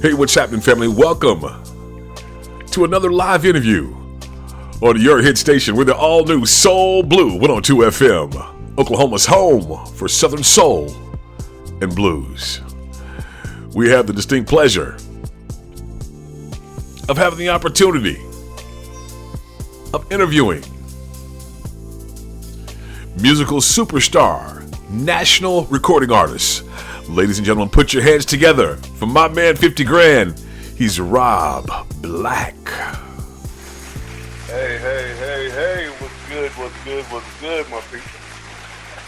Hey, what's happening, family? Welcome to another live interview on your hit station with the all-new SoulBleu 102 FM, Oklahoma's home for Southern soul and blues. We have the distinct pleasure of having the opportunity of interviewing musical superstar, national recording artist. Ladies and gentlemen, put your hands together for my man 50 Grand. He's Robblacc. Hey, what's good, my people?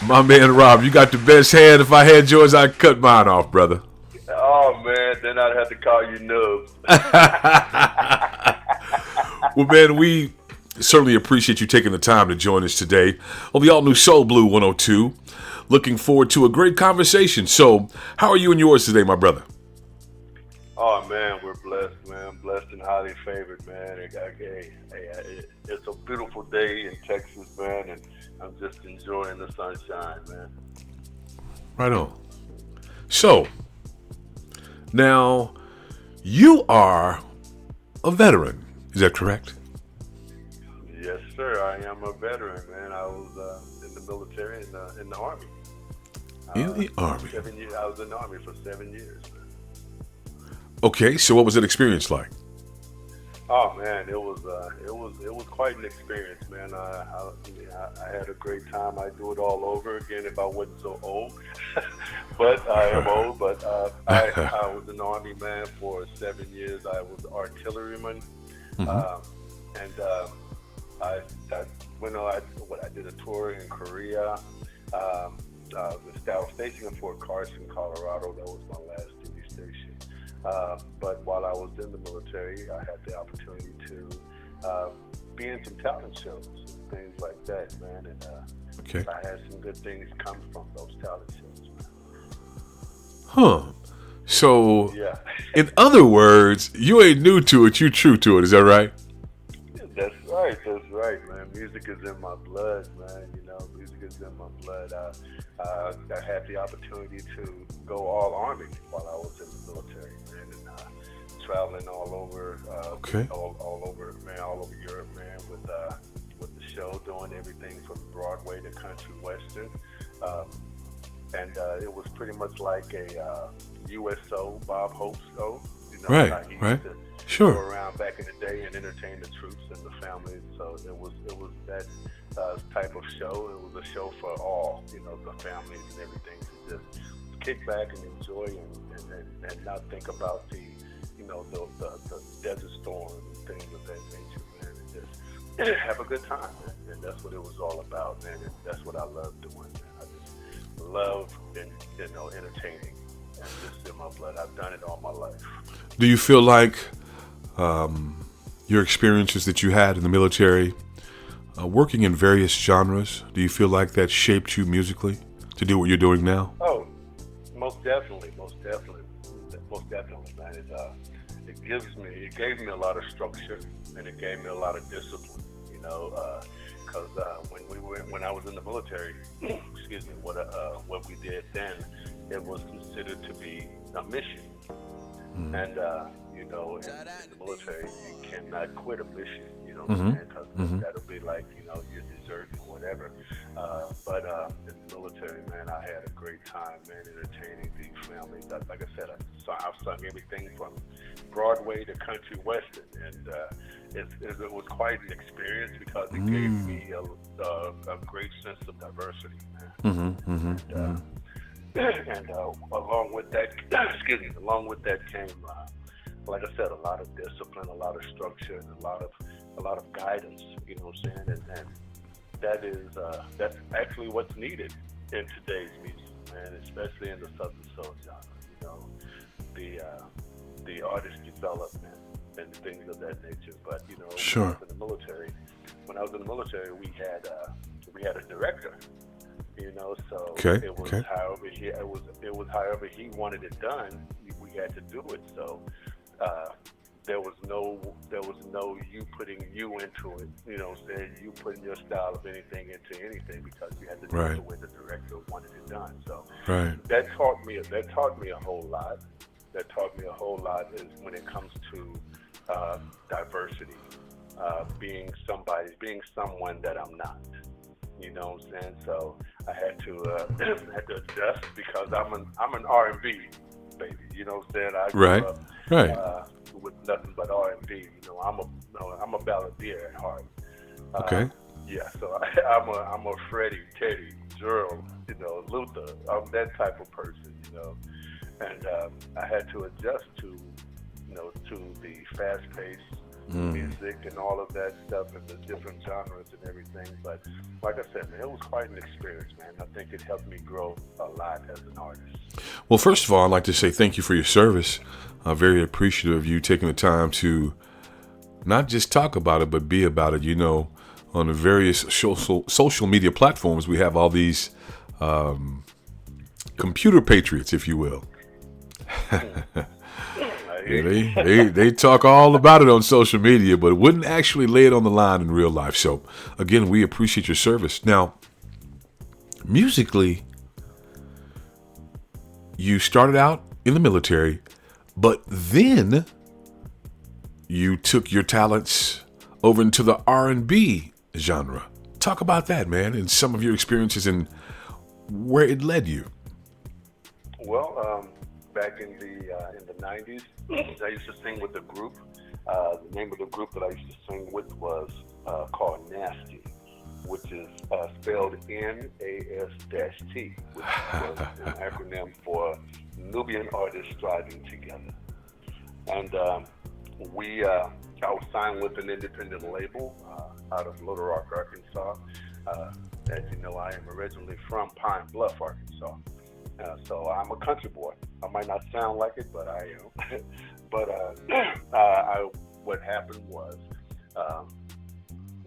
My man Rob, you got the best hand. If I had yours, I'd cut mine off, brother. Oh, man, then I'd have to call you Nubs. Well, man, we certainly appreciate you taking the time to join us today on the all-new SoulBleu 102. Looking forward to a great conversation. So, how are you and yours today, my brother? Oh, man, we're blessed, man. Blessed and highly favored, man. It's a beautiful day in Texas, man, and I'm just enjoying the sunshine, man. Right on. So, now, you are a veteran. Is that correct? Yes, sir. I am a veteran, man. I was in the military, in the Army. In the Army? 7 years. I was in the Army for 7 years, man. Okay, so what was that experience like? Oh man, it was quite an experience, man. I had a great time. I'd do it all over again if I wasn't so old. But I am old. But I was in the Army, man, for 7 years. I was artilleryman, and I did a tour in Korea. I was stationed in Fort Carson, Colorado. That was my last duty station. But while I was in the military, I had the opportunity to be in some talent shows and things like that, man. And okay. I had some good things come from those talent shows, man. Huh. So, yeah. In other words, you ain't new to it, you true to it. Is that right? That's right, man. Music is in my blood, man. You know, music is in my blood. I had the opportunity to go all Army while I was in the military, man, and traveling all over, all over Europe, man, with the show, doing everything from Broadway to country western, and it was pretty much like a USO Bob Hope show, you know, right. Sure. Go around back in the day and entertain the troops and the families. So it was that type of show. It was a show for all, you know, the families and everything, to just kick back and enjoy and not think about the desert storm and things of that nature, man. And just have a good time, man. And that's what it was all about, man. And that's what I love doing, man. I just love entertaining. And just in my blood. I've done it all my life. Do you feel like your experiences that you had in the military, working in various genres, do you feel like that shaped you musically to do what you're doing now? Oh, most definitely, man. It gave me a lot of structure, and it gave me a lot of discipline. You know, because when I was in the military, excuse me, what we did then, it was considered to be a mission, and in the military, you cannot quit a mission. You know what I'm saying? Because that'll be like, you're deserting or whatever. But in the military, man, I had a great time, man, entertaining the families. Like I said, I've sung everything from Broadway to country western, and it was quite an experience because it gave me a great sense of diversity, man. And along with that came, like I said, a lot of discipline, a lot of structure, and a lot of guidance. You know what I'm saying? And that's actually what's needed in today's music, man, especially in the Southern soul genre. You know, the artist development and things of that nature. But sure. When I was in the military, we had a director. So it was however he wanted it done. We had to do it. So there was no you putting you into it. Saying you putting your style of anything into anything, because you had to do it the way the director wanted it done. So that taught me a whole lot. that taught me a whole lot is when it comes to diversity, being someone that I'm not. You know what I'm saying? So I had to had to adjust because I'm an R&B baby. You know what I'm saying? I grew up with nothing but R&B. You know, I'm a balladeer at heart. Okay. Yeah, so I'm a Freddie, Teddy, Gerald, you know, Luther. I'm that type of person, you know, and I had to adjust to, you know, to the fast-paced music and all of that stuff and the different genres and everything. But like I said, man, it was quite an experience, man. I think it helped me grow a lot as an artist. Well, first of all, I'd like to say thank you for your service. I'm very appreciative of you taking the time to not just talk about it, but be about it. You know, on the various social media platforms, we have all these computer patriots, if you will. Yeah, they talk all about it on social media, but wouldn't actually lay it on the line in real life. So, again, we appreciate your service. Now, musically, you started out in the military, but then you took your talents over into the R&B genre. Talk about that, man, and some of your experiences and where it led you. Well, back in the 90s, I used to sing with a group. The name of the group that I used to sing with was called Nasty, which is spelled NAS-T, which was an acronym for Nubian Artists Striving Together. And I was signed with an independent label out of Little Rock, Arkansas. As you know, I am originally from Pine Bluff, Arkansas. So I'm a country boy. I might not sound like it, but I am. But what happened was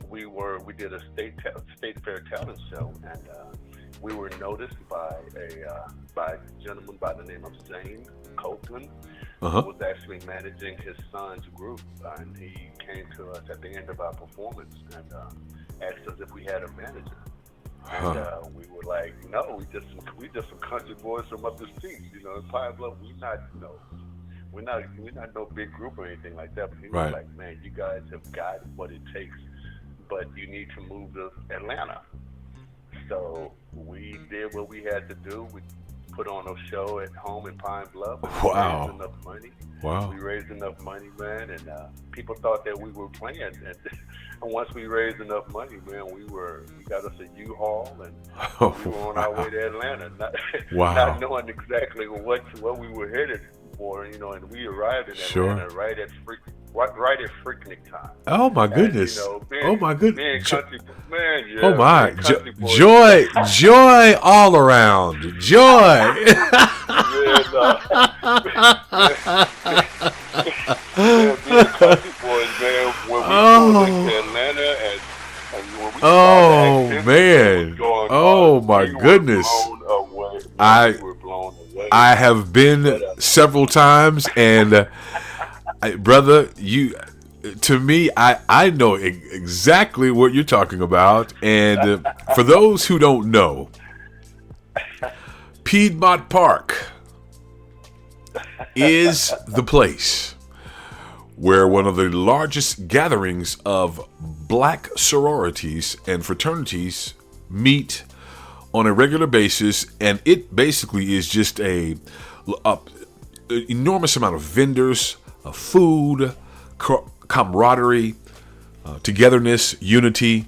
we did a state fair talent show, and we were noticed by a gentleman by the name of Zane Copeland, who was actually managing his son's group, and he came to us at the end of our performance and asked us if we had a manager. And we were like, no, we just some country boys from up the street, you know. In Pine Bluff, we're not no big group or anything like that. But he was like, man, you guys have got what it takes, but you need to move to Atlanta. So we did what we had to do. We put on a show at home in Pine Bluff. Wow. Raised enough money. Wow. We raised enough money, man, and people thought that we were playing. And once we raised enough money, man, we got us a U-Haul, and we were on our way to Atlanta, not knowing exactly what we were headed for, you know. And we arrived in Atlanta right at Freaknik time. Oh my goodness! And, you know, oh my goodness! Oh my! Joy all around. Joy. Being country boys, man, when we pulled into Atlanta and when we saw the activity going on, my goodness! We were blown away. I have been several times, and brother, to me, I know exactly what you're talking about. And for those who don't know, Piedmont Park is the place where one of the largest gatherings of black sororities and fraternities meet on a regular basis, and it basically is just a enormous amount of vendors, food, camaraderie, togetherness, unity,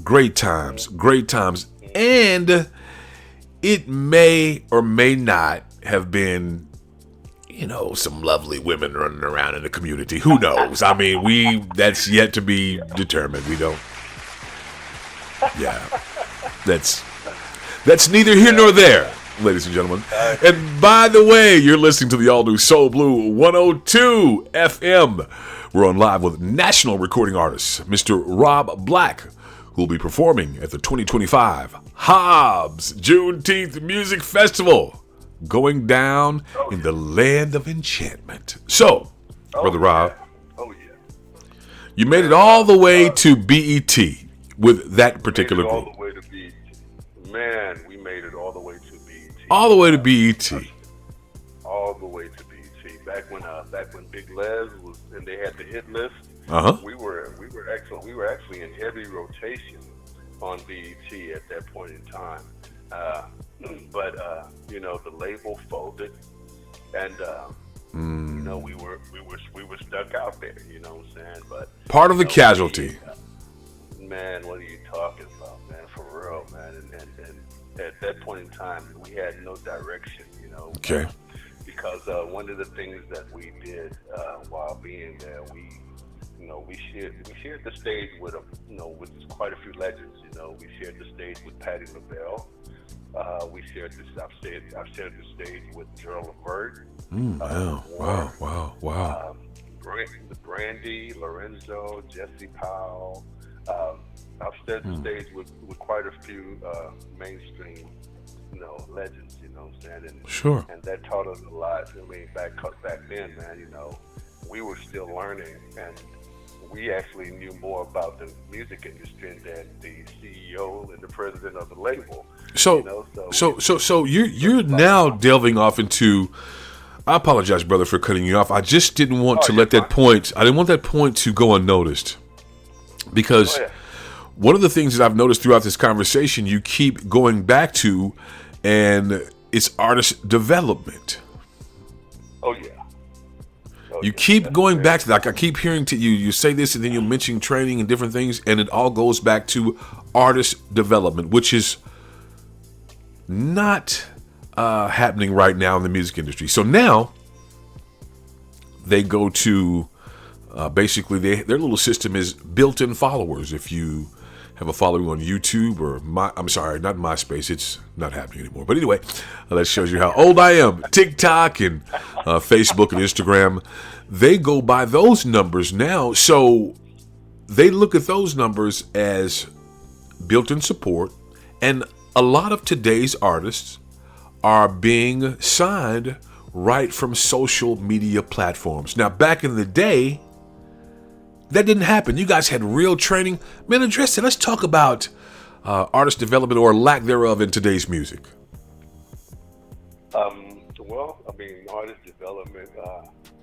great times, and it may or may not have been, you know, some lovely women running around in the community. Who knows? I mean, that's yet to be determined. We don't. Yeah, that's neither here nor there, ladies and gentlemen. And by the way, you're listening to the all-new SoulBleu 102 FM. We're on live with national recording artist, Mr. Robblacc, who will be performing at the 2025 Hobbs Juneteenth Music Festival, going down in the land of enchantment. So, Brother Rob, you made it all the way to BET with that particular group. All the way to BET. Man, we made it all the way to BET. All the way to BET. All the way to BET. back when Big Les was and they had the hit list. Uh-huh. We were actually in heavy rotation on BET at that point in time. But you know, the label folded, and you know, we were stuck out there. You know what I'm saying? But part of the casualty. Man, what are you talking about, man? For real, man. And at that point in time, we had no direction. You know. Okay. Because one of the things that we did while being there, we shared the stage with with quite a few legends. You know, we shared the stage with Patti LaBelle. I've shared the stage with Gerald Levert. Wow. Brandy, Lorenzo, Jesse Powell. I've shared the stage with quite a few mainstream, legends. You know what I'm saying? And, sure. And that taught us a lot. I mean, back then, man, we were still learning, and we actually knew more about the music industry than the CEO and the president of the label. So you're now delving off into. I apologize, brother, for cutting you off. I just didn't want to let that point. I didn't want that point to go unnoticed, because one of the things that I've noticed throughout this conversation, you keep going back to, and it's artist development. You keep going back to that. I keep hearing to you. You say this, and then you're mentioning training and different things, and it all goes back to artist development, which is not happening right now in the music industry. So now they go to basically their little system is built-in followers. If you have a following on YouTube or not MySpace, it's not happening anymore. But anyway, that shows you how old I am. TikTok and Facebook and Instagram, they go by those numbers now. So they look at those numbers as built-in support, and a lot of today's artists are being signed right from social media platforms. Now, back in the day, that didn't happen. You guys had real training. Man, address it. Let's talk about artist development or lack thereof in today's music. Well, I mean, artist development,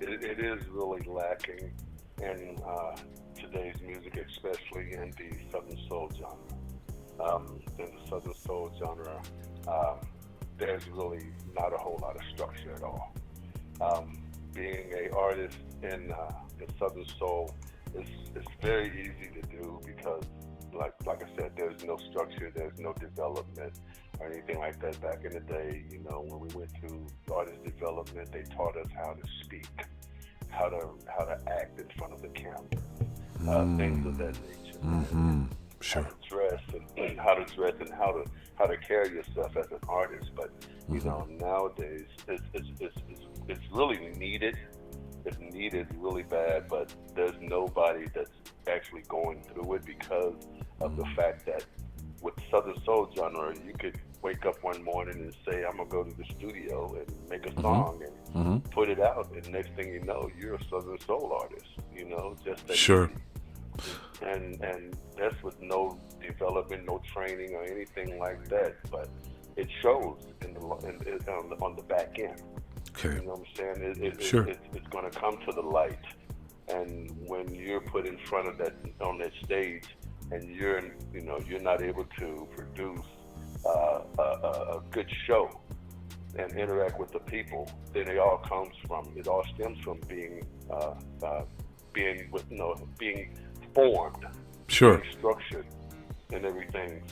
it is really lacking in today's music, especially in the Southern Soul genre. In the Southern Soul genre, there's really not a whole lot of structure at all. Being an artist in Southern Soul, it's very easy to do because, like I said, there's no structure, there's no development or anything like that. Back in the day, when we went through artist development, they taught us how to speak, how to act in front of the camera, things of that nature. Mm-hmm. Sure. How to dress and how to carry yourself as an artist. But nowadays it's really needed. It's needed really bad, but there's nobody that's actually going through it because of the fact that with Southern Soul genre, you could wake up one morning and say, I'm going to go to the studio and make a song and put it out, and next thing you know, you're a Southern Soul artist, just that sure. easy. And that's with no development, no training or anything like that, but it shows on the back end. Okay. You know what I'm saying? Sure. It's going to come to the light, and when you're put in front of on that stage, and you're not able to produce a good show and interact with the people, then it all stems from being formed, sure, being structured, and everything.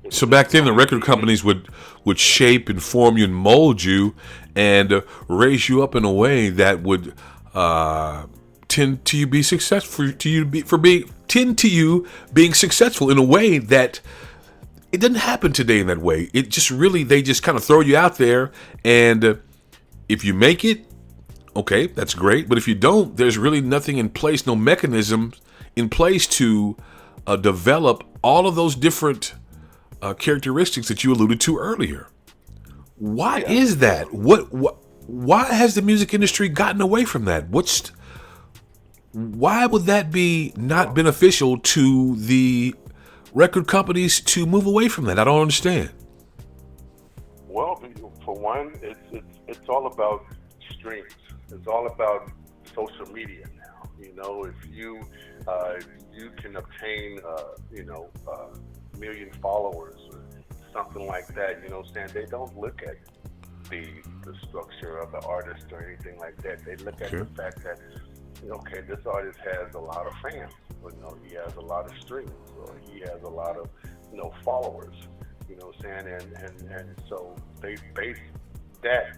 So back then, the record companies would shape and form you and mold you and raise you up in a way that would tend to you be successful. Tend to you being successful in a way that it doesn't happen today in that way. It just really, they just kind of throw you out there, and if you make it, okay, that's great. But if you don't, there's really nothing in place, no mechanism in place to develop all of those different characteristics that you alluded to earlier. Why is that? Why has the music industry gotten away from that? Why would that be not beneficial to the record companies to move away from that? I don't understand. Well, for one, it's all about streams. It's all about social media now. If you can obtain, million followers or something like that. They don't look at the structure of the artist or anything like that. They look at the fact that, okay, this artist has a lot of fans. He has a lot of streams, or he has a lot of, followers. And so they base that,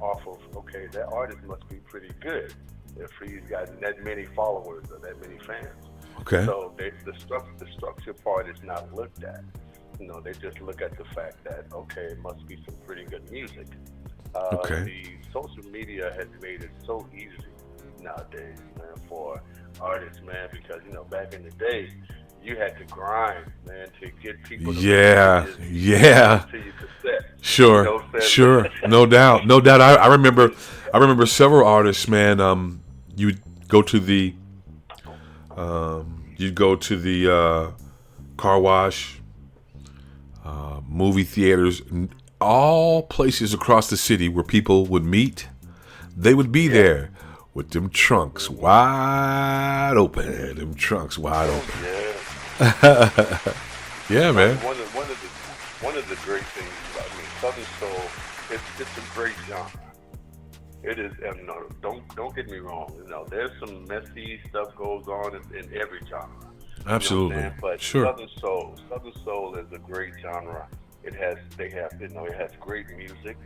off of, okay, that artist must be pretty good if he's got that many followers or that many fans. Okay. So the structure part is not looked at. They just look at the fact that, okay, it must be some pretty good music. Okay. The social media has made it so easy nowadays, man, for artists, man, because, back in the day, you had to grind, man, to get people to to your cassette. Sure, sure. No doubt. I remember several artists, man. You'd go to the car wash, movie theaters, all places across the city where people would meet. They would be there with them trunks wide open. Yeah, man. One of the great things about Southern Soul, it's a great genre. It is, and no, don't get me wrong. There's some messy stuff goes on in every genre. Absolutely, but sure. Southern Soul is a great genre. It has great music,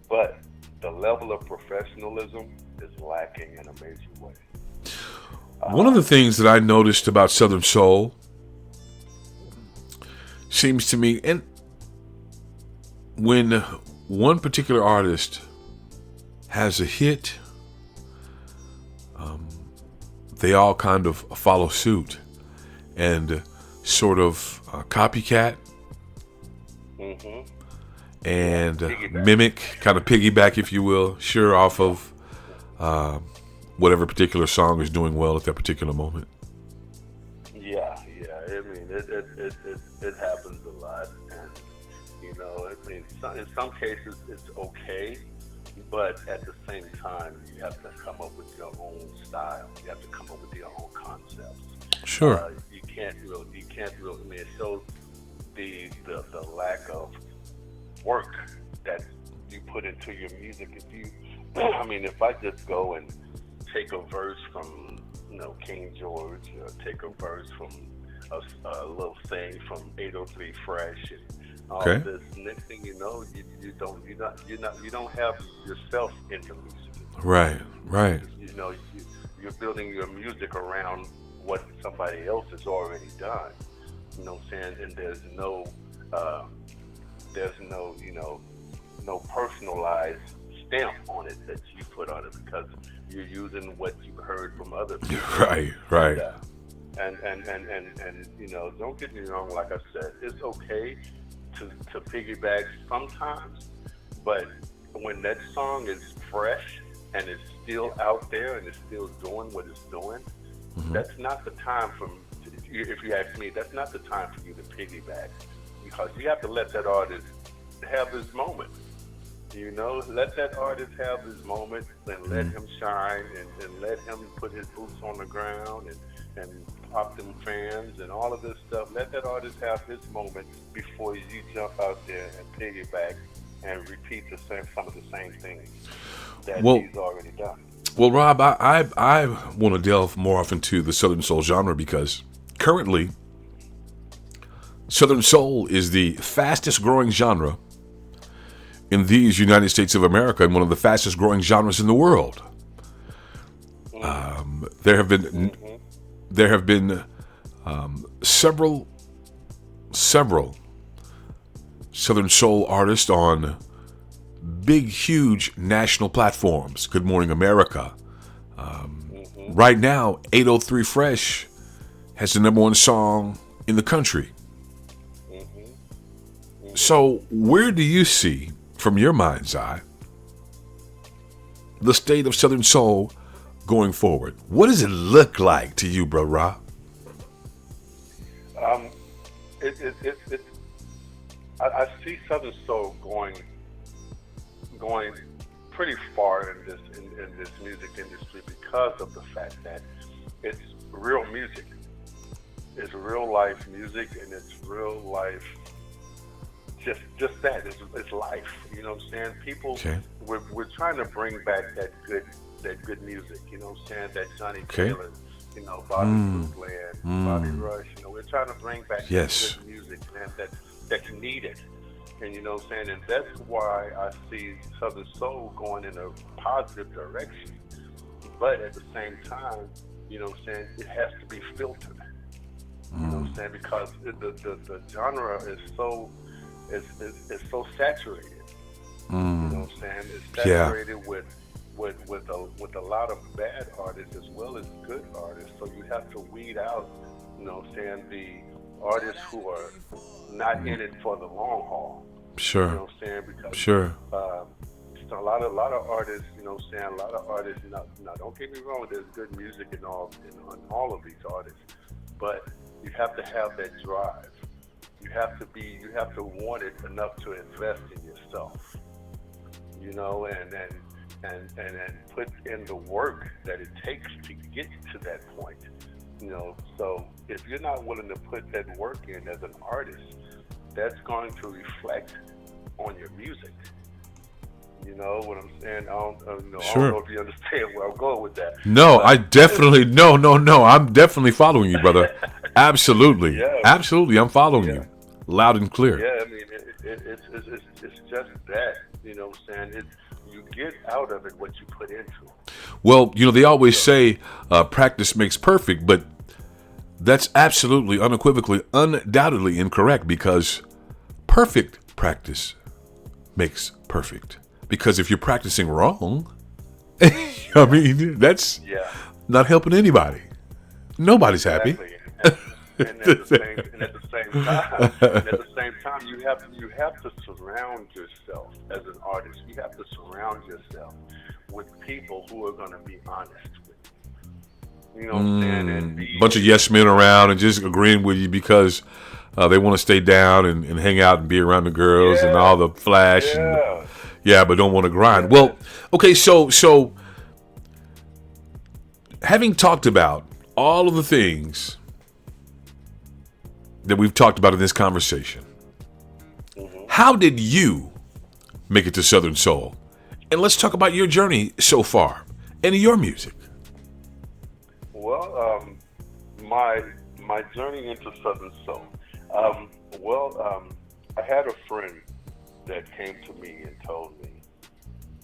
but the level of professionalism is lacking in a major way. One of the things that I noticed about Southern Soul seems to me, and when one particular artist has a hit, they all kind of follow suit and sort of copycat and mimic, kind of piggyback, if you will, sure, off of whatever particular song is doing well at that particular moment. Yeah. I mean, it happens a lot, and in some cases it's okay, but at the same time, you have to come up with your own style. You have to come up with your own concepts. Sure. You can't really. I mean, it shows the lack of work that you put into your music. If I just go and take a verse from King George, or take a verse from a little thing from 803 Fresh, and all this, next thing you know, you don't have yourself in the music. Right. You're building your music around what somebody else has already done. You know what I'm saying? And there's no no personalized stamp on it that you put on it, because you're using what you heard from other people. Right. And don't get me wrong, like I said, it's okay to piggyback sometimes, but when that song is fresh and it's still out there and it's still doing what it's doing, that's not the time if you ask me, that's not the time for you to piggyback, because you have to let that artist have his moment. Let that artist have his moment, and let him shine, and let him put his boots on the ground and pop them fans and all of this stuff. Let that artist have his moment before you jump out there and piggyback and repeat some of the same things that he's already done. Well, Rob, I want to delve more often into the Southern Soul genre, because currently Southern Soul is the fastest growing genre in these United States of America, and one of the fastest growing genres in the world. There have been several Southern Soul artists on big, huge national platforms. Good Morning America. Right now, 803 Fresh has the #1 song in the country. So where do you see, from your mind's eye, the state of Southern Soul going forward? What does it look like to you, bro, Rob? I see Southern Soul going pretty far in this music industry because of the fact that it's real music. It's real life music, and it's real life. Just that. It's life. You know what I'm saying? People, we're trying to bring back that good music. You know what I'm saying? That Johnny Taylor, you know, Bobby Woodland, Bobby Rush. You know, we're trying to bring back that good music, man. That's needed. And you know what I'm saying? And that's why I see Southern Soul going in a positive direction. But at the same time, you know what I'm saying, it has to be filtered. You know what I'm saying? Because the genre is so saturated. You know what I'm saying? It's saturated with a lot of bad artists as well as good artists. So you have to weed out, you know what I'm saying, the artists who are not in it for the long haul. Sure. You know what I'm saying? Because sure. A lot of artists, you know what I'm saying, a lot of artists, now don't get me wrong, there's good music in all of these artists, but you have to have that drive. You have to want it enough to invest in yourself, you know, and put in the work that it takes to get to that point, you know. So if you're not willing to put that work in as an artist, that's going to reflect on your music. You know what I'm saying? I don't know if you understand where I'm going with that. No, I definitely no. I'm definitely following you, brother. Absolutely, absolutely. I'm following you, loud and clear. Yeah, I mean, it's just that. You know what I'm saying? You get out of it what you put into it. Well, you know, they always say practice makes perfect, but that's absolutely, unequivocally, undoubtedly incorrect, because perfect practice makes perfect. Because if you're practicing wrong, I mean, that's not helping anybody. Nobody's happy. And at the same time, you have to surround yourself as an artist. You have to surround yourself with people who are going to be honest with you. You know what I'm saying? And bunch of yes men around and just agreeing with you because they want to stay down and hang out and be around the girls and all the flash. But don't want to grind. Well, okay, so having talked about all of the things that we've talked about in this conversation, how did you make it to Southern Soul? And let's talk about your journey so far and your music. Well, my journey into Southern Soul. I had a friend that came to me and told me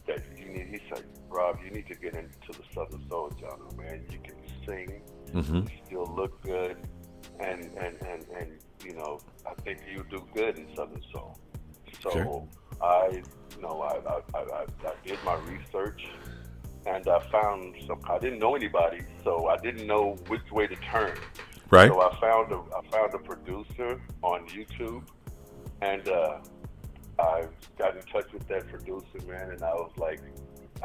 that he said, Rob, you need to get into the Southern Soul genre, man. You can sing, you still look good, and you know, I think you do good in Southern Soul. So I did my research, and I found I didn't know anybody, so I didn't know which way to turn. Right. So I found a producer on YouTube, and I got in touch with that producer, man, and I was like,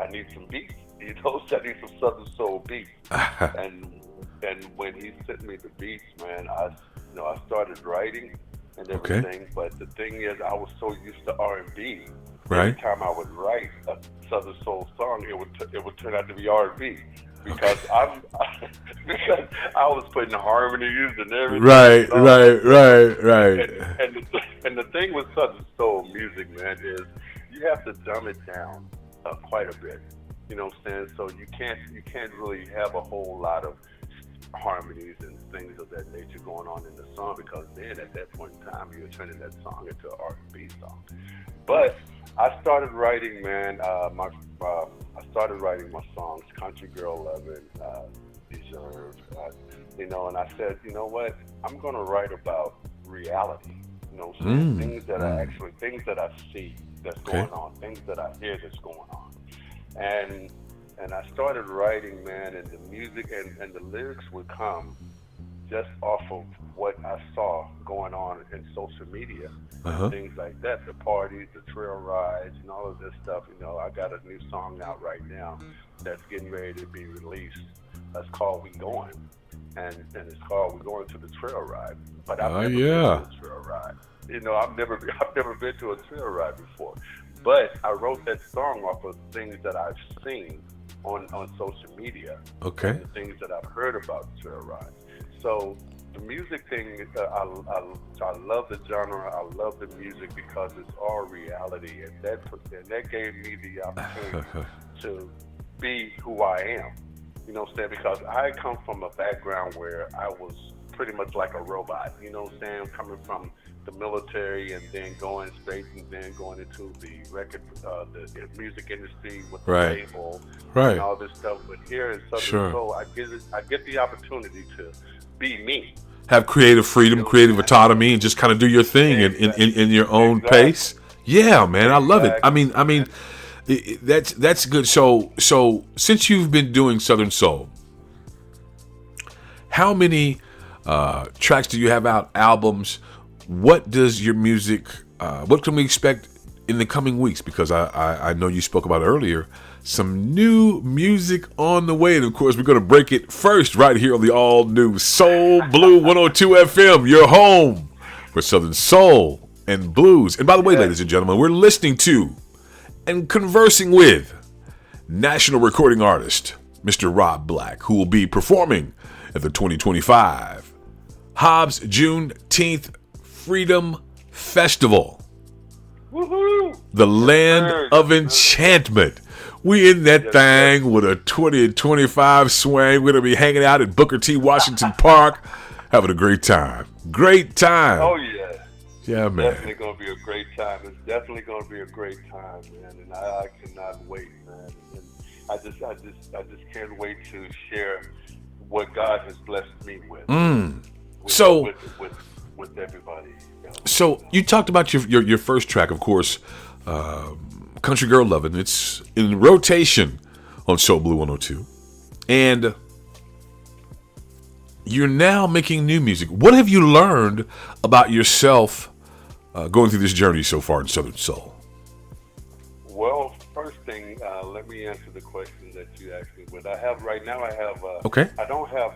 I need some beats. You know, I need some Southern Soul beats. and when he sent me the beats, man, I started writing and everything. But the thing is, I was so used to R&B. Right. Every time I would write a Southern Soul song, it would turn out to be R&B. Because because I was putting harmonies and everything. Right. And the thing with Southern Soul music, man, is you have to dumb it down quite a bit. You know what I'm saying? So you can't really have a whole lot of harmonies and things of that nature going on in the song, because then at that point in time you're turning that song into an R&B song. But I started writing, man. I started writing my songs, Country Girl Lovin', Deserve, you know, and I said, you know what? I'm going to write about reality. You know, things that I see that's going on, things that I hear that's going on, and I started writing, man, and the music and the lyrics would come just off of what I saw going on in social media, things like that, the parties, the trail rides, and all of this stuff. You know, I got a new song out right now that's getting ready to be released. That's called We Going, and it's called We Going to the Trail Ride. But I've never been to a trail ride. You know, I've never been to a trail ride before. But I wrote that song off of things that I've seen on social media. Okay. And the things that I've heard about Trail Ride. So the music thing, I love the genre. I love the music because it's all reality, and that gave me the opportunity to be who I am. You know what I'm saying? Because I come from a background where I was pretty much like a robot. You know what I'm saying? Coming from the military and then going straight and then going into the record, the music industry with the label and all this stuff. But here in Southern Soul, I get the opportunity to be me. Have creative freedom, creative autonomy, and just kind of do your thing in your own pace. Yeah, man, I love it. I mean, that's good. So since you've been doing Southern Soul, how many tracks do you have out? Albums? What does your music? What can we expect in the coming weeks? Because I know you spoke about earlier some new music on the way, and of course we're going to break it first right here on the all new SoulBleu 102 FM, your home for Southern Soul and Blues. And by the way, ladies and gentlemen, we're listening to and conversing with national recording artist Mr. Robblacc, who will be performing at the 2025 Hobbs Juneteenth Freedom Festival. Woohoo! The land of enchantment. We in that thing with a 20 and 25 swing. We're going to be hanging out at Booker T. Washington Park, having a great time. Great time. Oh, yeah. Yeah, man. Definitely going to be a great time. It's definitely going to be a great time, man. And I cannot wait, man. And I just can't wait to share what God has blessed me with. With everybody. You know? So you talked about your first track, of course, Country Girl Lovin'. It's in rotation on SoulBleu 102. And you're now making new music. What have you learned about yourself going through this journey so far in Southern Soul? Well, first thing, let me answer the question that you asked me. What I have right now, okay. I don't have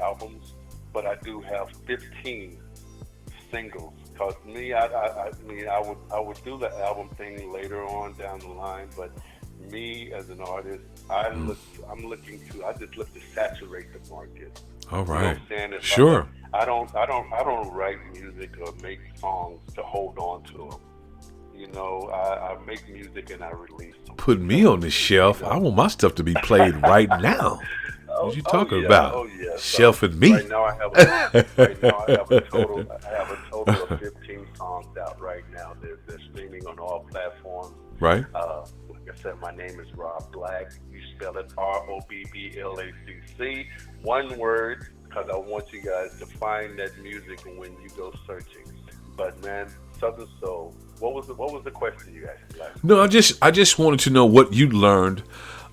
albums, but I do have 15 singles. Cause me, I would do the album thing later on down the line, but me as an artist, I just look to saturate the market. All right. You know what I'm saying? Sure. I don't write music or make songs to hold on to them. You know, I make music and I release them. Put me on the shelf. I want my stuff to be played right now. What you talking about? Oh yeah. Shelf and me. Right now I have a total of 15 songs out right now. They're streaming on all platforms. Right. Like I said, my name is Robblacc. You spell it Robblacc. One word, because I want you guys to find that music when you go searching. But man, Southern Soul. What was the question you asked me last? No, I just wanted to know what you learned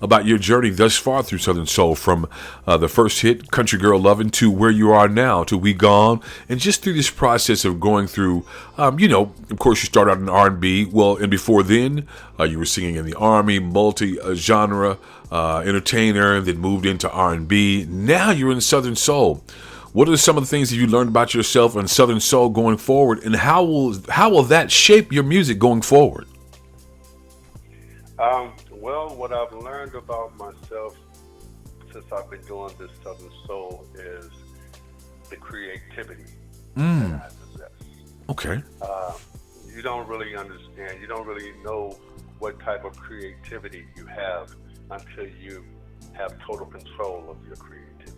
about your journey thus far through Southern Soul, from the first hit, Country Girl Lovin', to where you are now, to We Gone, and just through this process of going through, of course you started out in R&B, well, and before then, you were singing in the Army, multi-genre entertainer, and then moved into R&B. Now you're in Southern Soul. What are some of the things that you learned about yourself and Southern Soul going forward, and how will that shape your music going forward? Well, what I've learned about myself since I've been doing this Southern Soul is the creativity that I possess. Okay. You don't really understand. You don't really know what type of creativity you have until you have total control of your creativity.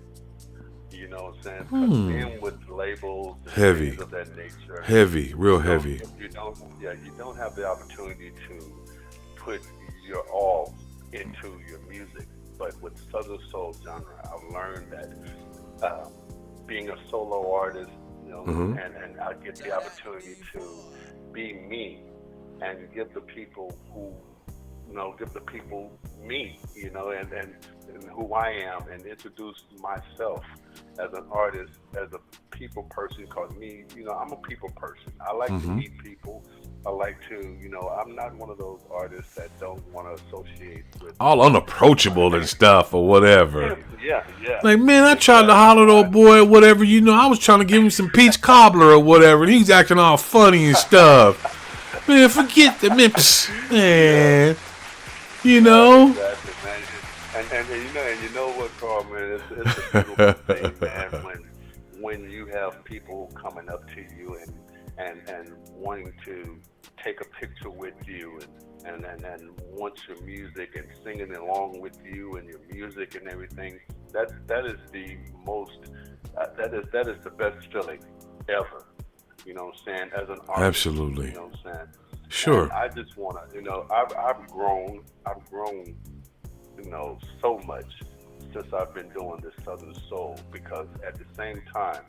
You know what I'm saying? Because being with labels, heavy, things of that nature, heavy, real heavy. You don't have the opportunity to put your all into your music. But with Southern Soul genre, I've learned that being a solo artist, and I get the opportunity to be me and give the people me, and who I am, and introduce myself as an artist, as a people person. Because me, I'm a people person. I like to meet people. I like to, I'm not one of those artists that don't want to associate with all unapproachable and stuff or whatever. Yeah. Like, man, I tried to holler at old boy or whatever, I was trying to give him some peach cobbler or whatever, and he's acting all funny and stuff. Man, forget the man. Man, you know. Exactly, man. And you know what, Carl, man, it's a beautiful thing, man, when you have people coming up to you and wanting to take a picture with you and want your music and singing along with you and your music and everything. That is the most that is the best feeling ever. You know what I'm saying? As an artist. Absolutely. You know what I'm saying? Sure. And I just wanna, I've grown, so much since I've been doing this Southern Soul, because at the same time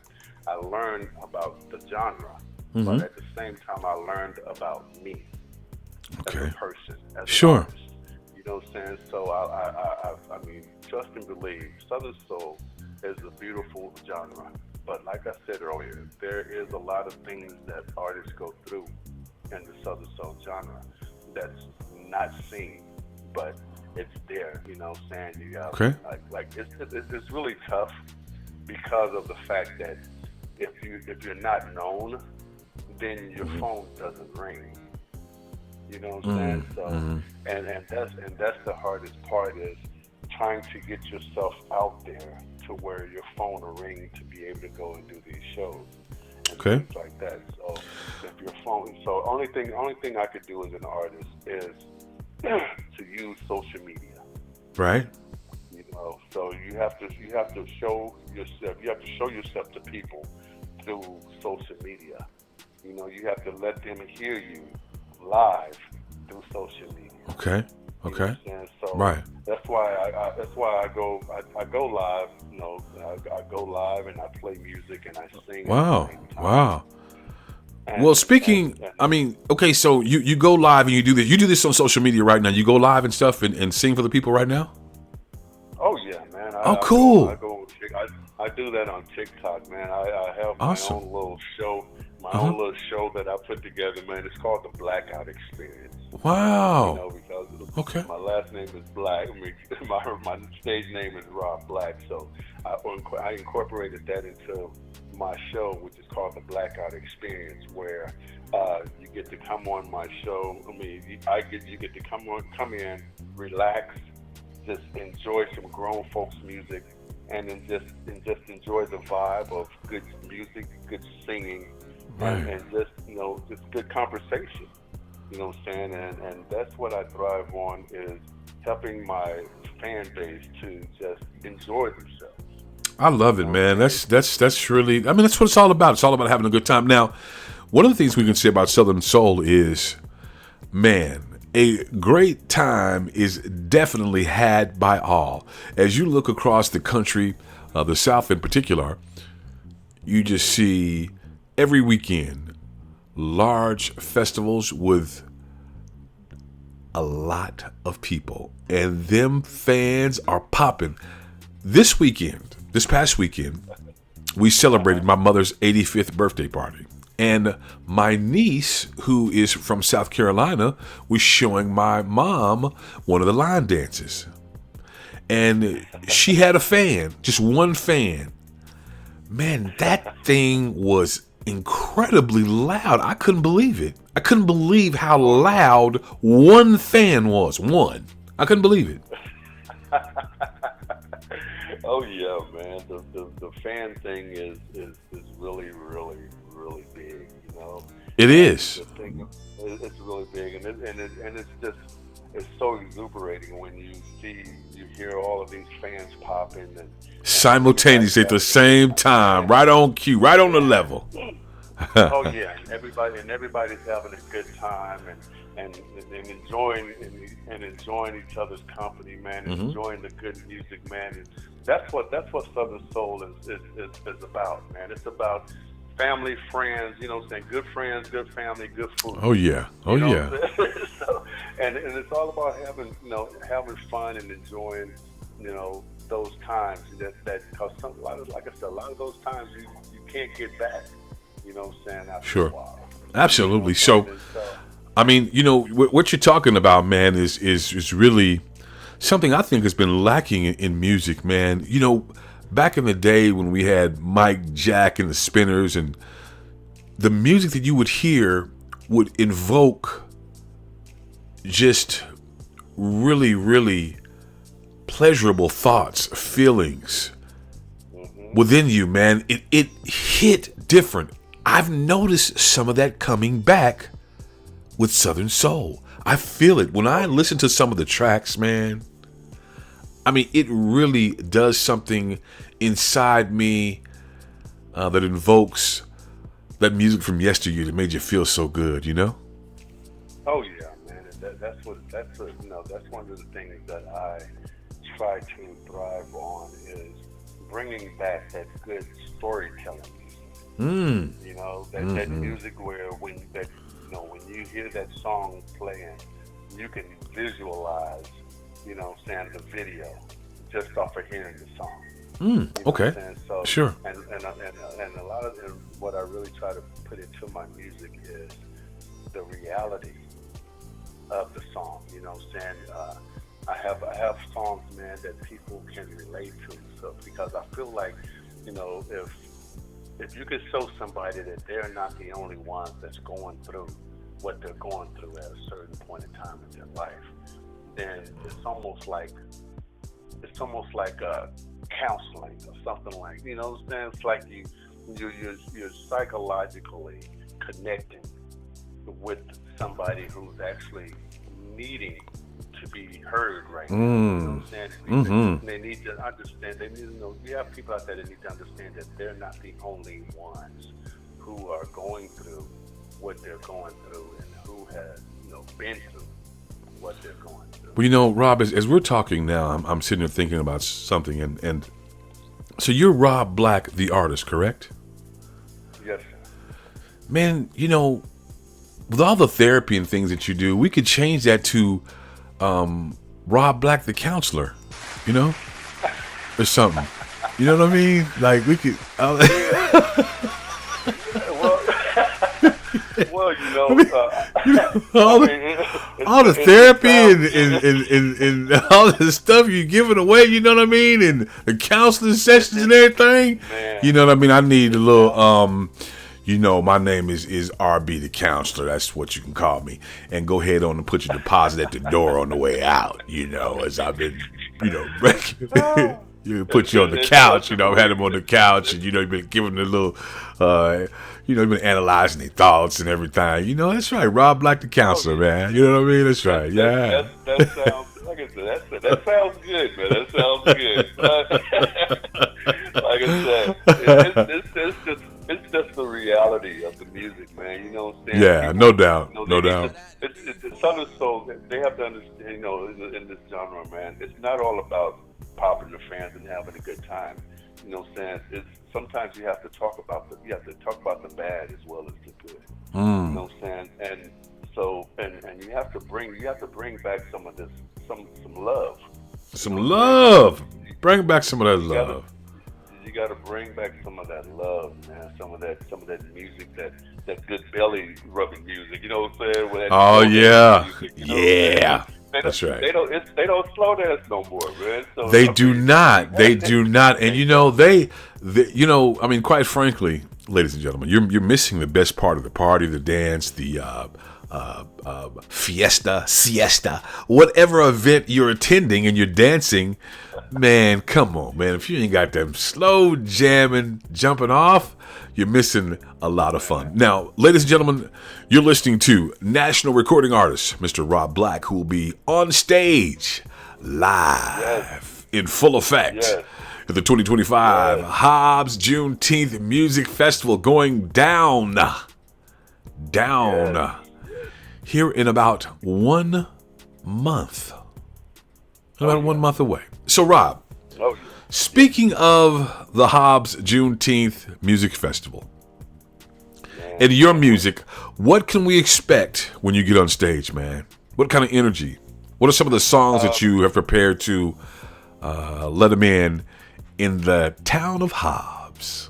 I learned about the genre, but at the same time I learned about me as a person, as an artist. You know what I'm saying? So I mean, trust and believe, Southern Soul is a beautiful genre. But like I said earlier, there is a lot of things that artists go through in the Southern Soul genre that's not seen, but it's there. You know what I'm saying? You got, it's really tough because of the fact that if you're not known, then your phone doesn't ring. You know what I'm saying? So and that's the hardest part, is trying to get yourself out there to where your phone will ring to be able to go and do these shows and things like that. So if your phone, so only thing I could do as an artist is to use social media. Right. You know, so you have to show yourself. You have to show yourself to people through social media. You know, you have to let them hear you live through social media. Okay. Okay. You know, so right. That's why I go live. You know, I go live and I play music and I sing. Wow. Wow. Well, speaking, I mean, okay, so you go live and you do this. You do this on social media right now. You go live and stuff and sing for the people right now? Oh, yeah, man. Cool. I do that on TikTok, man. I have my own little show, own little show that I put together, man. It's called the Blackout Experience. Wow. You know, because my last name is Black. I mean, my stage name is Robblacc. So I incorporated that into my show, which is called the Blackout Experience, where you get to come on my show. I mean, you get to come in, relax, just enjoy some grown folks music, and then just enjoy the vibe of good music, good singing, and just good conversation. You know what I'm saying? And that's what I thrive on, is helping my fan base to just enjoy themselves. I love it, man. That's really, I mean, that's what it's all about. It's all about having a good time. Now, one of the things we can say about Southern Soul is, man, a great time is definitely had by all. As you look across the country, the South in particular, you just see every weekend large festivals with a lot of people, and them fans are popping. This past weekend, we celebrated my mother's 85th birthday party. And my niece, who is from South Carolina, was showing my mom one of the line dances. And she had a fan, just one fan. Man, that thing was incredibly loud. I couldn't believe it. I couldn't believe how loud one fan was. One. I couldn't believe it. Oh yeah, man. The fan thing is really, really, really big. You know, it is. It's really big, and it's so exuberating when you hear all of these fans popping and simultaneously at the same time, right on cue, right on the level. Oh yeah, and everybody's having a good time and enjoying each other's company, man, and enjoying the good music, man. And that's what Southern Soul is about, man. It's about family, friends, you know what I'm saying? Good friends, good family, good food. Oh yeah. Oh yeah. So, and it's all about having fun and enjoying, those times that because like I said, a lot of those times you can't get back. You know what I'm saying? After sure. A while. Absolutely. So I mean, what you're talking about, man, is really something I think has been lacking in music, man. Back in the day when we had Mike, Jack, and the Spinners, and the music that you would hear would invoke just really, really pleasurable thoughts, feelings within you, man. It hit different. I've noticed some of that coming back with Southern Soul. I feel it when I listen to some of the tracks, man. I mean, it really does something inside me that invokes that music from yesteryear that made you feel so good, you know? Oh yeah, man. That's one of the things that I try to thrive on is bringing back that good storytelling music. You know, that music where when you hear that song playing, you can visualize, the video just off of hearing the song. Okay. So, sure. And a lot of what I really try to put into my music is the reality of the song. I have songs, man, that people can relate to. So because I feel like, if you could show somebody that they're not the only ones that's going through what they're going through at a certain point in time in their life, then it's almost like counseling or something like, it's like you're psychologically connecting with somebody who's actually needing to be heard right now. You know what I'm saying? They need to understand. They need to know. We have people out there that need to understand that they're not the only ones who are going through what they're going through and who have been through what they're going through. Well, Rob, as we're talking now, I'm sitting here thinking about something, and so you're Robblacc, the artist, correct? Yes, sir. Man, with all the therapy and things that you do, we could change that to Robblacc, the counselor, or something. You know what I mean? Like we could. All the therapy and all the stuff you're giving away, you know what I mean, and the counseling sessions and everything. Man. You know what I mean? I need a little my name is RB the counselor. That's what you can call me. And go ahead on and put your deposit at the door on the way out. As I've been, you put you on the couch. I've had them on the couch, and you've been giving them a little. You've been analyzing their thoughts and everything. That's right. Robblacc the counselor, man. You know what I mean? That's right. Yeah. That sounds, like I said, that sounds good, man. That sounds good. Like I said, it's just the reality of the music, man. You know what I'm saying? Yeah, people, no doubt. No doubt. It's Southern Soul. They have to understand, in this genre, man, it's not all about popping the fans and having a good time. You know what I'm saying? Sometimes you have to talk about the bad as well as the good. You know what I'm saying? And so and you have to bring back some of this, some love. Some love. Bring back some of that love. You got to bring back some of that love, man. Some of that music, that good belly rubbing music. You know what I'm saying? Oh yeah, music, yeah. That's right. They don't slow dance no more, man. So, they do not. They do not. And they I mean, quite frankly, ladies and gentlemen, you're missing the best part of the party, the dance, the fiesta, siesta, whatever event you're attending and you're dancing. Man, come on, man. If you ain't got them slow jamming, jumping off, you're missing a lot of fun. Now, ladies and gentlemen, you're listening to national recording artist, Mr. Robblacc, who will be on stage live in full effect at the 2025 Hobbs Juneteenth Music Festival going down here in about 1 month. About 1 month away. So, Rob, speaking of the Hobbs Juneteenth Music Festival and your music, what can we expect when you get on stage, man? What kind of energy? What are some of the songs that you have prepared to let them in the town of Hobbs?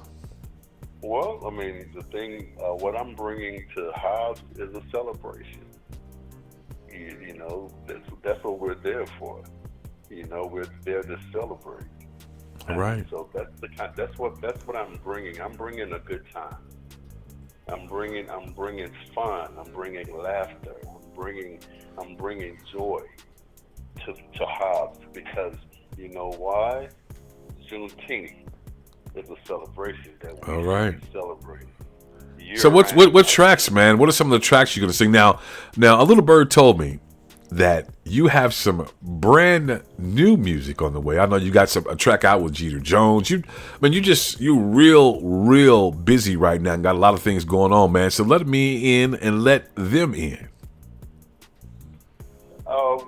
Well, I mean, the thing, what I'm bringing to Hobbs is a celebration. That's what we're there for. We're there to celebrate. All right. So that's what I'm bringing. I'm bringing a good time. I'm bringing fun. I'm bringing laughter. I'm bringing joy to Hobbs because you know why? Juneteenth is a celebration that we All should right. be celebrating So year round. what tracks, man? What are some of the tracks you're gonna sing now? Now, a little bird told me that you have some brand new music on the way. I know you got a track out with Jeter Jones. You real busy right now and got a lot of things going on, man. So let me in and let them in.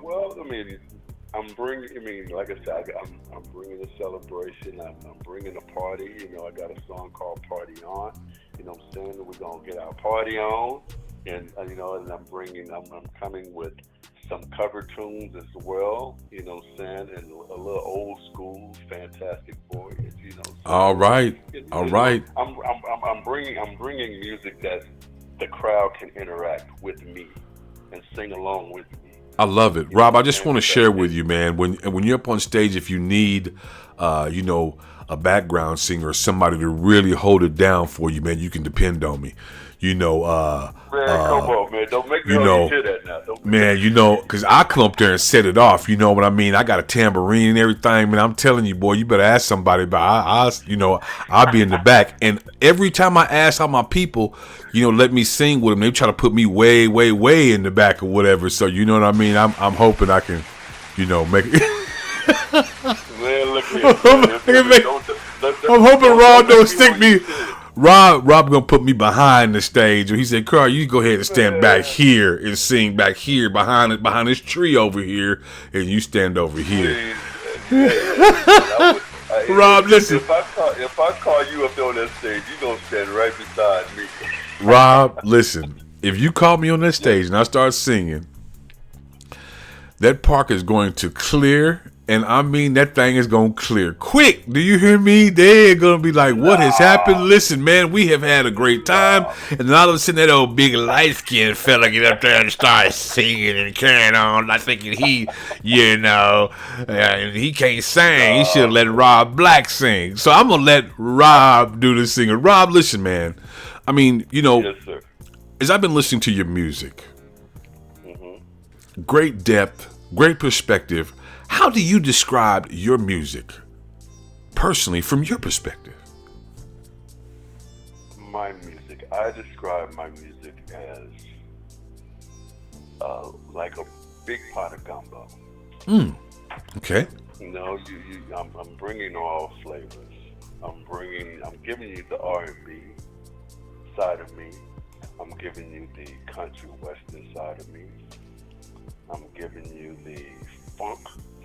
Well, I mean, I'm bringing. I mean, like I said, I'm bringing a celebration. I'm bringing a party. You know, I got a song called "Party On." You know, what I'm saying we're gonna get our party on, and you know, and I'm coming with some cover tunes as well. You know, what I'm saying, and a little old school, Fantastic Voyage. You know, All so right, all you know, right. I'm bringing music that the crowd can interact with me and sing along with me. I love it, You know Rob. what I I'm just saying? want to Because share with you, man. When you're up on stage, if you need, you know, a background singer or somebody to really hold it down for you, man, you can depend on me. You know, man, come on, man, don't make me you hold you know, to that now. Don't make man, you know, because I come up there and set it off. You know what I mean? I got a tambourine and everything, man. I'm telling you, boy, you better ask somebody. But you know, I'll be in the back. And every time I ask how my people, you know, let me sing with them, they try to put me way, way, way in the back or whatever. So you know what I mean? I'm hoping I can, you know, make it. man, look here, man. I'm hoping Rob Don't make don't me stick hold you me. to it. Rob gonna put me behind the stage. He said, "Carl, you go ahead and stand back Man, here and sing back here behind this tree over here, and you stand over here." please, hey, listen, I would, Rob, listen. if I call you up on that stage, you gonna stand right beside me. Rob, listen. If you call me on that Yes, stage and I start singing, that park is going to clear, and I mean that thing is going to clear quick. Do you hear me? They're going to be like, what has happened? nah, Listen, man, we have had a great time. nah. And then all of a sudden, that old big light-skinned fella get up there and start singing and carrying on. I thinking he, you know, he can't sing. He should No, let man. Robblacc sing. So I'm going to let Rob do the singing. Rob, listen, man. I mean, you know, Yes, sir. as I've been listening to your music, Hmm. great depth, great perspective. How do you describe your music personally from your perspective? My music. I describe my music as like a big pot of gumbo. Okay. You know, I'm bringing all flavors. I'm giving you the R&B side of me. I'm giving you the country western side of me. I'm giving you the funk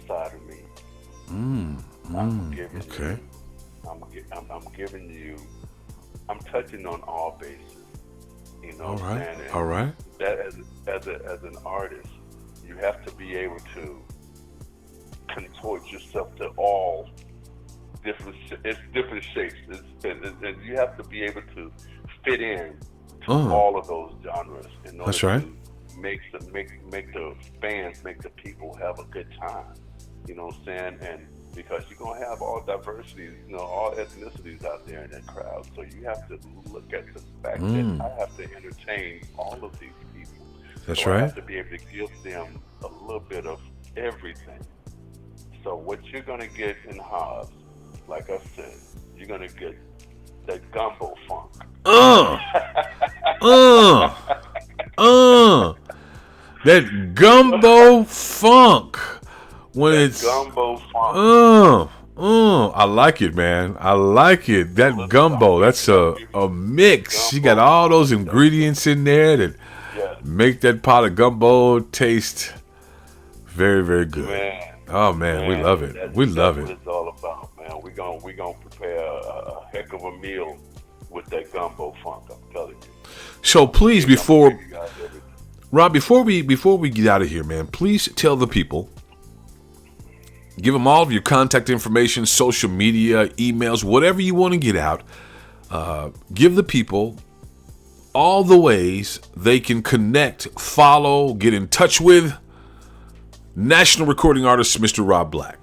side of me. I'm giving Okay. you, I'm giving you, I'm touching on all bases. You know All what I'm right. saying? All right. And that as an artist, you have to be able to contort yourself to all different shapes, and you have to be able to fit in to Oh, all of those genres in order that's right. to make the fans, make the people have a good time. You know what I'm saying? And because you're gonna have all diversities, you know, all ethnicities out there in that crowd, so you have to look at the fact that I have to entertain all of these people. That's So I right. have to be able to give them a little bit of everything. So what you're gonna get in Hobbs, like I said, you're gonna get that gumbo funk. Uh, uh, uh. That gumbo funk when That it's gumbo funk. uh, I like it, man. I like it. That I'm gumbo, that's I'm giving a you mix. You got gumbo all funk. those ingredients in there that Yes, make that pot of gumbo taste very, very good. man, Oh man, we love man. it. We That's love what it. it's all about, man. We gonna prepare a heck of a meal with that gumbo funk. I'm telling you. So please, I'm gonna give before you guys everything. Rob, before we get out of here, man, please tell the people, give them all of your contact information, social media, emails, whatever you want to get out. Give the people all the ways they can connect, follow, get in touch with national recording artist Mr. Robblacc.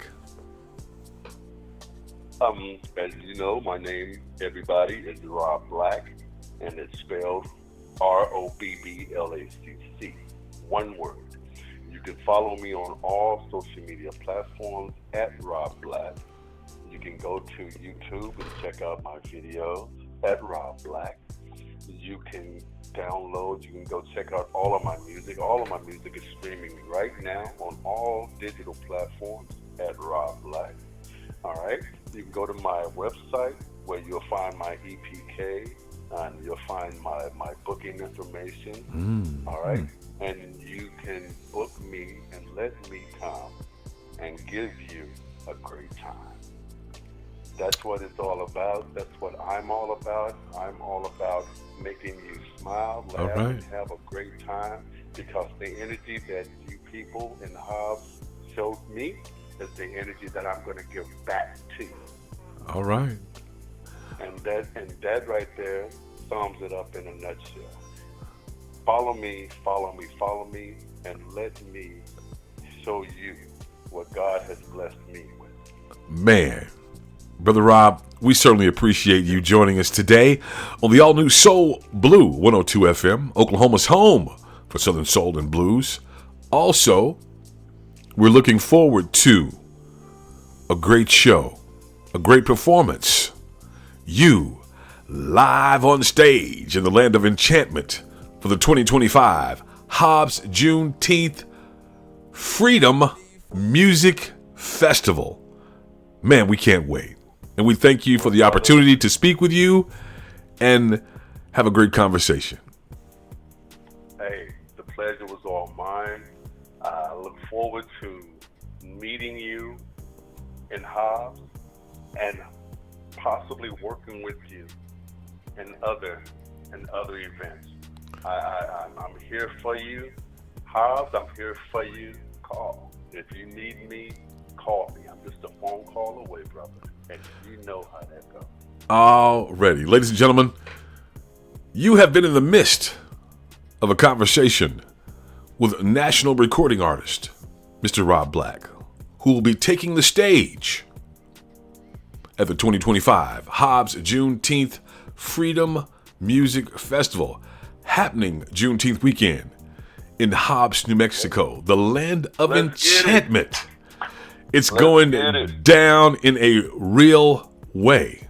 As you know, my name, everybody, is Robblacc. and it's spelled Robblacc, one word. You can follow me on all social media platforms at Robblacc. You can go to YouTube and check out my videos at Robblacc. You can download, you can go check out all of my music. All of my music is streaming right now on all digital platforms at Robblacc. All right. You can go to my website where you'll find my EPK and you'll find my booking information. All right. And you can book me and let me come and give you a great time. That's what it's all about. That's what I'm all about. I'm all about making you smile, laugh, and have a great time, because the energy that you people in Hobbs showed me is the energy that I'm going to give back to you. All right. And that right there sums it up in a nutshell. Follow me, follow me, follow me, and let me show you what God has blessed me with. Man, Brother Rob, we certainly appreciate you joining us today on the all-new SoulBleu 102 FM, Oklahoma's home for Southern Soul and Blues. Also, we're looking forward to a great show, a great performance. You live on stage in the land of enchantment for the 2025 Hobbs Juneteenth Freedom Music Festival. Man, we can't wait. And we thank you for the opportunity to speak with you and have a great conversation. Hey, the pleasure was all mine. I look forward to meeting you in Hobbs and possibly working with you in other events. I'm here for you. Hobbs, I'm here for you. Call. If you need me, call me. I'm just a phone call away, brother. And you know how that goes. Already. Ladies and gentlemen, you have been in the midst of a conversation with national recording artist, Mr. Robblacc, who will be taking the stage at the 2025 Hobbs Juneteenth Freedom Music Festival, happening Juneteenth weekend in Hobbs, New Mexico, the land of enchantment. It's going down in a real way.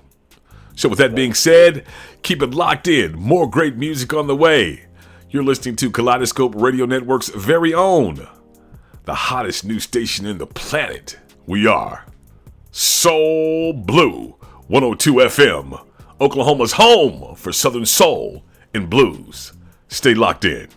So with that being said, keep it locked in. More great music on the way. You're listening to Kaleidoscope Radio Network's very own, the hottest new station in the planet. We are SoulBleu 102 FM, Oklahoma's home for Southern Soul and Blues. Stay locked in.